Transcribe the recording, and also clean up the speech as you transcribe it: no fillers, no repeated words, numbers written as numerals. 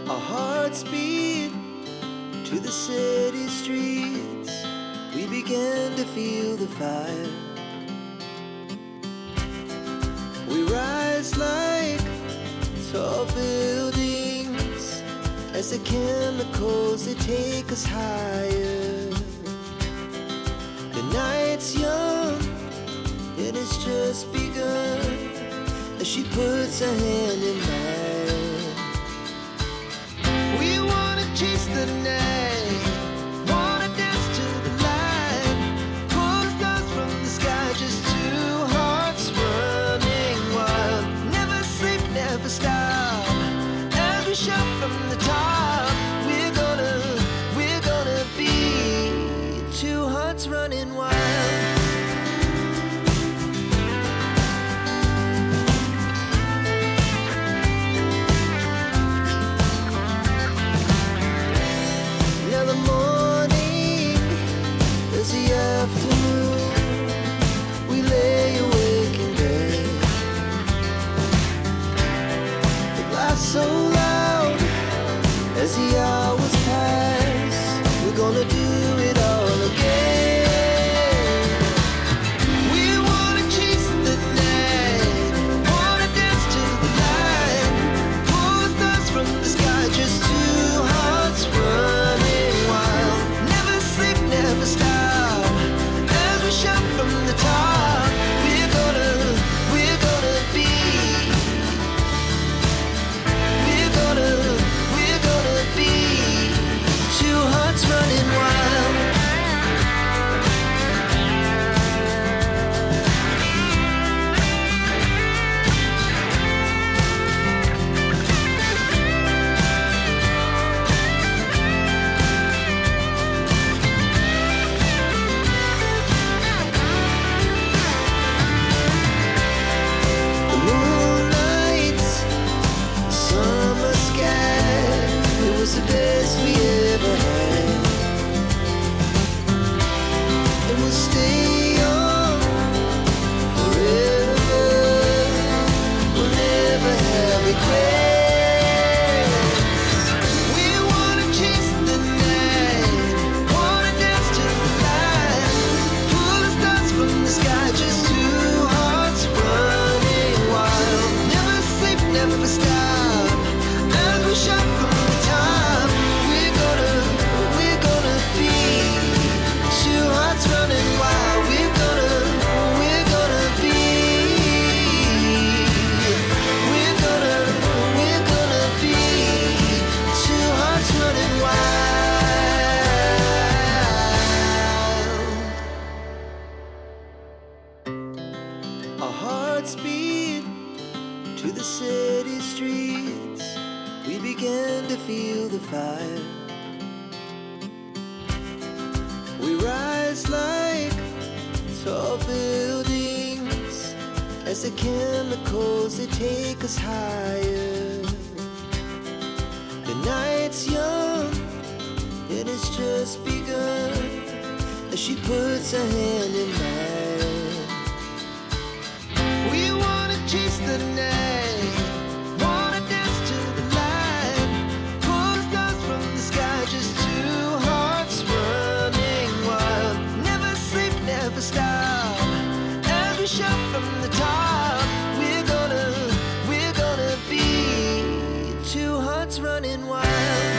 Our hearts beat to the city streets. We began to feel the fire. We rise like tall buildings as the chemicals, they take us higher. The night's young and it's just begun as she puts her hand in mine. We wanna chase the night, wanna dance to the light, pull the stars from the sky, just two hearts running wild. Never sleep, never stop, as we shout from the top. We're gonna be two hearts running wild. So loud as the hours pass, we're gonna do it all again. We wanna chase the night, wanna dance to the light, pull the stars from the sky, just two hearts running wild. Never sleep, never stop, as we shout from the top. We're gonna be two hearts running wild. The moonlight, summer sky, it was the best we ever had. And we'll stay on forever. We'll never have regrets. We wanna chase the night, wanna dance to the light, pull the stars from the sky, just two hearts running wild. Never sleep, never stop, as we shout from the top. We're gonna be two hearts running wild. We're gonna be two hearts running wild. Our hearts beat to the city streets. We began to feel the fire. We rise like tall buildings as the chemicals, they take us higher. The night's young and it's just begun as she puts her hand in mine. We wanna chase the night, wanna dance to the light, pull the stars from the sky, just two hearts running wild. Never sleep, never stop, as we shout from the top. We're gonna be two hearts running wild.